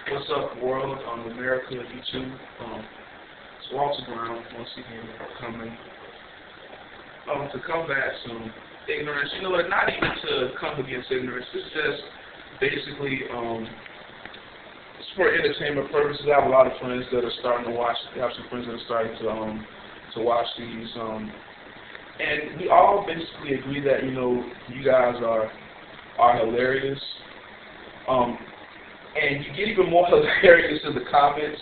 What's up, world? America, YouTube. It's Walter Brown once again coming to combat some ignorance. You know what? Not even to come against ignorance. It's just basically it's for entertainment purposes. I have a lot of friends that are starting to watch. I have some friends that are starting to watch these. And we all basically agree that you guys are hilarious. And you get even more hilarious in the comments.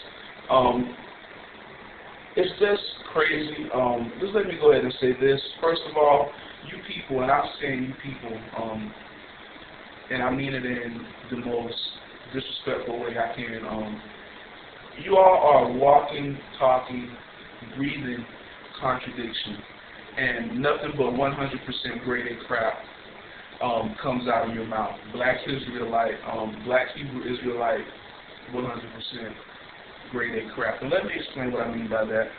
It's just crazy. Just let me go ahead and say this. First of all, you people, and I'm saying you people, and I mean it in the most disrespectful way I can. You all are walking, talking, breathing contradiction, and nothing but 100% grade A crap comes out of your mouth. Black Israelite, Black Hebrew Israelite, 100% grade A crap. And let me explain what I mean by that.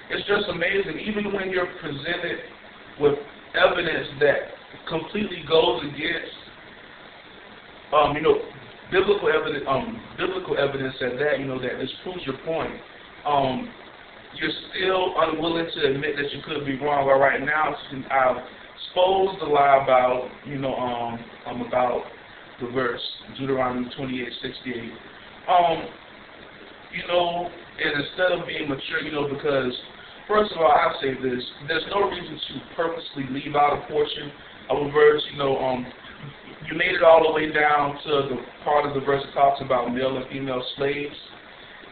It's just amazing, even when you're presented with evidence that completely goes against, biblical evidence at that, that disproves your point. You're still unwilling to admit that you could be wrong. All right, now I've exposed the lie about, about the verse, Deuteronomy 28:68. And instead of being mature, because, first of all, I'll say this, there's no reason to purposely leave out a portion of a verse. You made it all the way down to the part of the verse that talks about male and female slaves.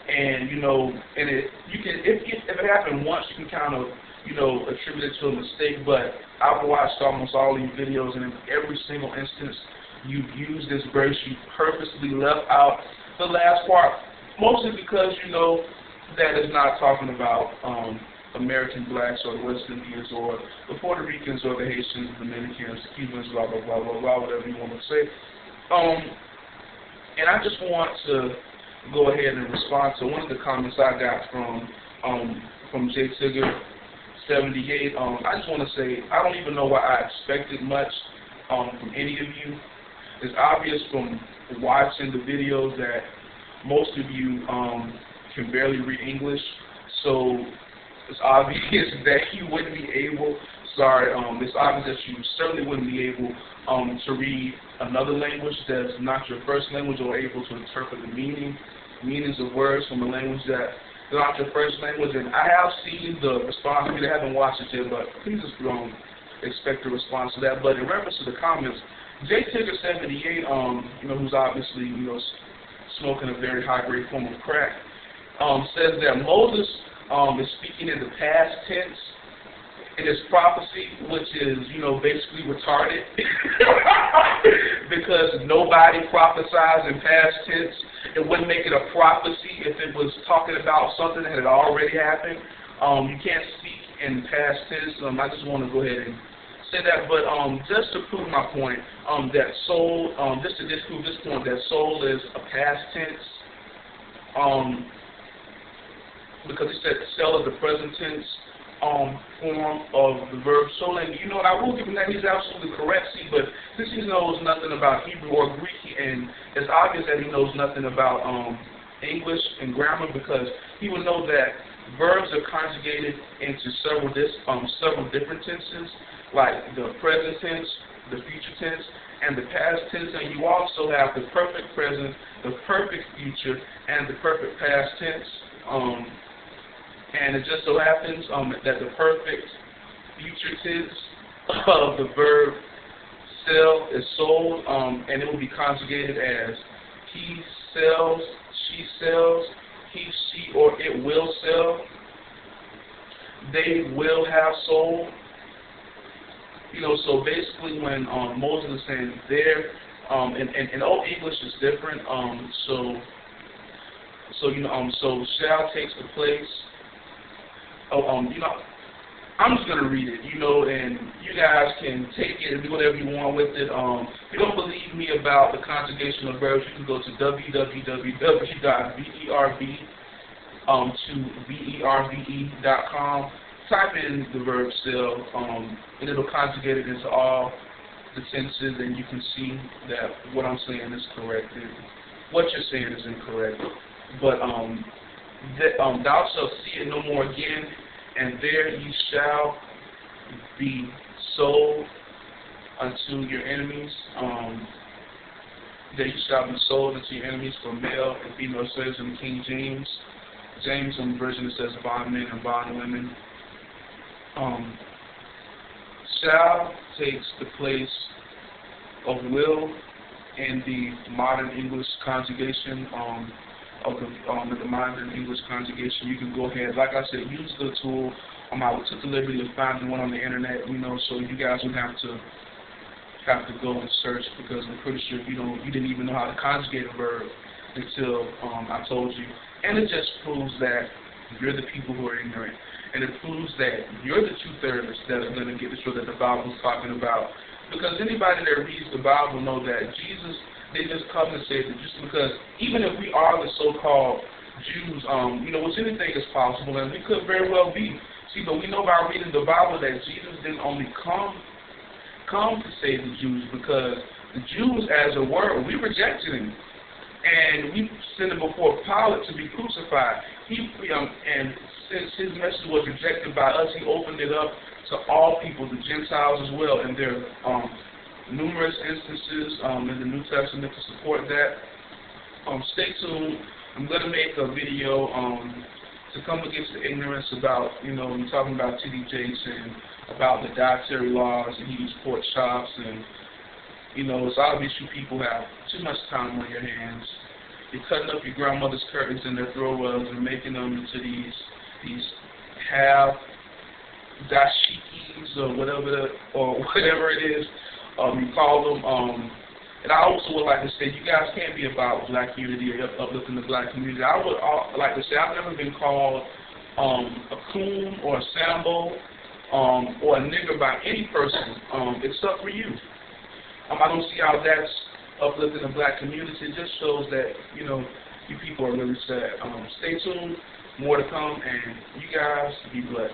And, if it happened once, you can kind of, attribute it to a mistake, but I've watched almost all these videos, and in every single instance you've used this verse, you purposely left out the last part, mostly because that it's not talking about American blacks or the West Indians or the Puerto Ricans or the Haitians, the Dominicans, the Cubans, blah, blah, blah, blah, blah, whatever you want to say. And I just want to go ahead and respond to one of the comments I got from J. Tigger 78. I just want to say I don't even know why I expected much from any of you. It's obvious from watching the videos that most of you can barely read English, so it's obvious that you wouldn't be able. It's obvious that you certainly wouldn't be able to read another language that's not your first language, or able to interpret the meanings of words from a language that is not your first language. And I have seen the response. I haven't watched it yet, but please just don't expect a response to that. But in reference to the comments, J. Tigger 78, who's obviously smoking a very high grade form of crack, says that Moses is speaking in the past tense in his prophecy, which is, basically retarded because nobody prophesies in past tense. It wouldn't make it a prophecy if it was talking about something that had already happened. You can't speak in past tense. I just want to go ahead and say that, but just to prove my point, that soul, just to disprove this point, that soul is a past tense, because it said sell is the present tense form of the verb soul. And I will give him that he's absolutely correct. See, but since he knows nothing about Hebrew or Greek, and it's obvious that he knows nothing about English and grammar, because he would know that verbs are conjugated into several different tenses, like the present tense, the future tense, and the past tense. And you also have the perfect present, the perfect future, and the perfect past tense. And it just so happens that the perfect future tense of the verb sell is sold, and it will be conjugated as he sells, she sells, he, she, or it will sell, they will have sold. So basically when Moses is saying there, and Old English is different, so shall takes the place. I'm just going to read it, and you guys can take it and do whatever you want with it. If you don't believe me about the conjugation of verbs, you can go to www.verbe.com, type in the verb still, and it'll conjugate it into all the tenses, and you can see that what I'm saying is correct. what you're saying is incorrect. But thou shalt see it no more again, and there you shall be sold unto your enemies. There you shall be sold unto your enemies for male and female slaves in the King James. James, in the version, it says bondmen and bondwomen. Shall takes the place of will in the modern English conjugation. Of the modern English conjugation, you can go ahead, like I said, use the tool. I took the liberty of finding one on the internet, so you guys don't have to go and search, because I'm pretty sure you didn't even know how to conjugate a verb until I told you. And it just proves that you're the people who are ignorant, and it proves that you're the 2/3 that are going to get the truth that the Bible is talking about. Because anybody that reads the Bible know that Jesus, they just come and say that just because, even if we are the so-called Jews, which anything is possible, and we could very well be. See, but we know by reading the Bible that Jesus didn't only come to save the Jews, because the Jews, as a word, we rejected him, and we sent him before Pilate to be crucified. And since his message was rejected by us, he opened it up to all people, the Gentiles as well, and there are numerous instances in the New Testament to support that. Stay tuned. I'm going to make a video to come against the ignorance about, we're talking about T.D. Jakes and about the dietary laws, and he eats pork chops, and, it's obvious you people have too much time on your hands. You're cutting up your grandmother's curtains in their throw rugs and making them into these half dashikis or whatever it is you call them. And I also would like to say, you guys can't be about black unity or uplifting the black community. I would like to say I've never been called a coon or a sambo or a nigger by any person except for you. I don't see how that's uplifting the black community. It just shows that, you people are really sad. Stay tuned. More to come, and you guys be blessed.